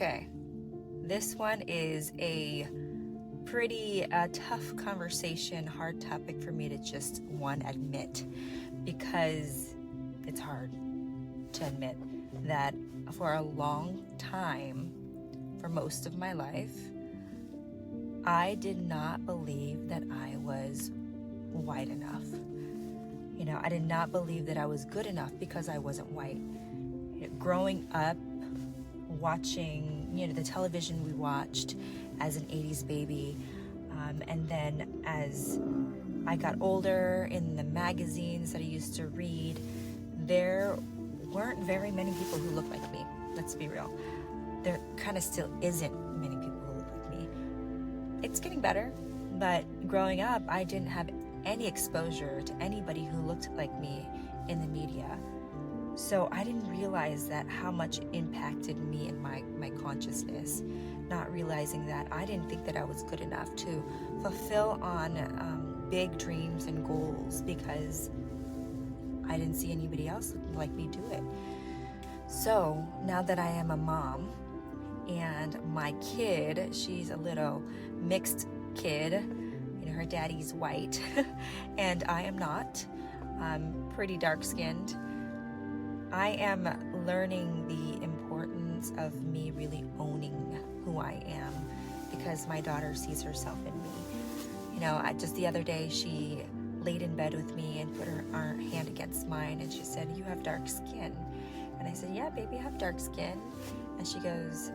Okay, this one is a pretty tough conversation, hard topic for me to just admit, because it's hard to admit that for a long time, for most of my life, I did not believe that I was white enough. I did not believe that I was good enough because I wasn't white. Growing up, watching, the television we watched as an 80s baby, and then as I got older, in the magazines that I used to read, there weren't very many people who looked like me. Let's be real. There kind of still isn't many people who look like me. It's getting better, but growing up, I didn't have any exposure to anybody who looked like me in the media. So I didn't realize that how much it impacted me and my consciousness, not realizing that I didn't think that I was good enough to fulfill on big dreams and goals because I didn't see anybody else looking like me do it. So now that I am a mom and my kid, she's a little mixed kid, her daddy's white and I am not. I'm pretty dark-skinned. I am learning the importance of me really owning who I am because my daughter sees herself in me. Just the other day, she laid in bed with me and put her hand against mine and she said, "You have dark skin." And I said, "Yeah, baby, I have dark skin." And she goes,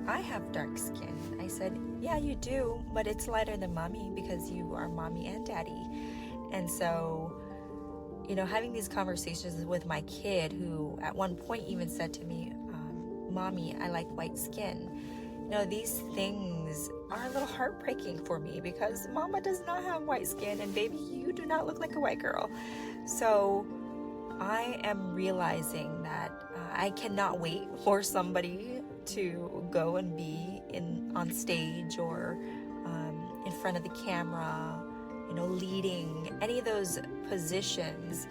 "I have dark skin." I said, "Yeah, you do, but it's lighter than mommy because you are mommy and daddy." And so, having these conversations with my kid, who at one point even said to me, "Mommy, I like white skin." These things are a little heartbreaking for me because mama does not have white skin and baby, you do not look like a white girl. So I am realizing that I cannot wait for somebody to go and be on stage or in front of the camera, leading any of those positions,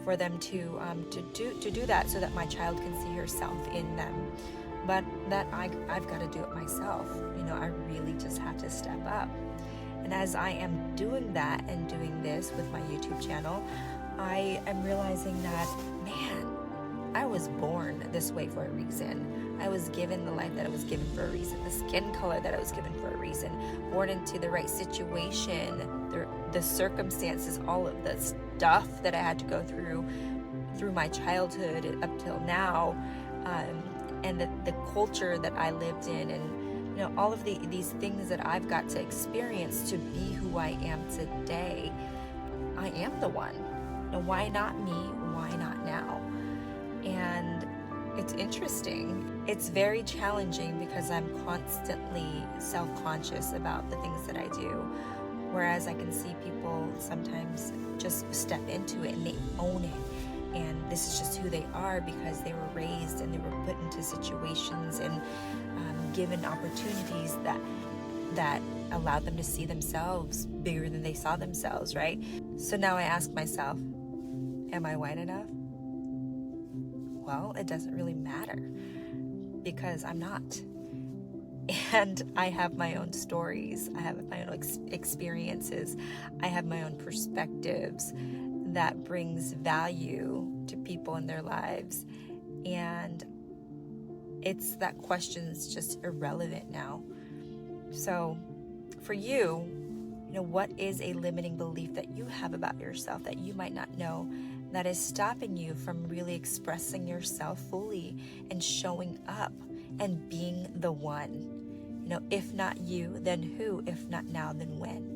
for them to do that so that my child can see herself in them. But that I've got to do it myself. I really just have to step up. And as I am doing that and doing this with my YouTube channel, I am realizing that, man, I was born this way for a reason. I was given the life that I was given for a reason, the skin color that I was given for a reason, born into the right situation, the circumstances, all of the stuff that I had to go through my childhood up till now, and the culture that I lived in, and all of these things that I've got to experience to be who I am today. I am the one. Why not me? Why not now? And it's interesting. It's very challenging because I'm constantly self-conscious about the things that I do. Whereas I can see people sometimes just step into it and they own it. And this is just who they are because they were raised and they were put into situations and given opportunities that allowed them to see themselves bigger than they saw themselves, right? So now I ask myself, am I white enough? Well, it doesn't really matter because I'm not. And I have my own stories. I have my own experiences. I have my own perspectives that brings value to people in their lives. And it's that question's just irrelevant now. So for you, what is a limiting belief that you have about yourself that you might not know that is stopping you from really expressing yourself fully and showing up and being the one? If not you, then who? If not now, then when?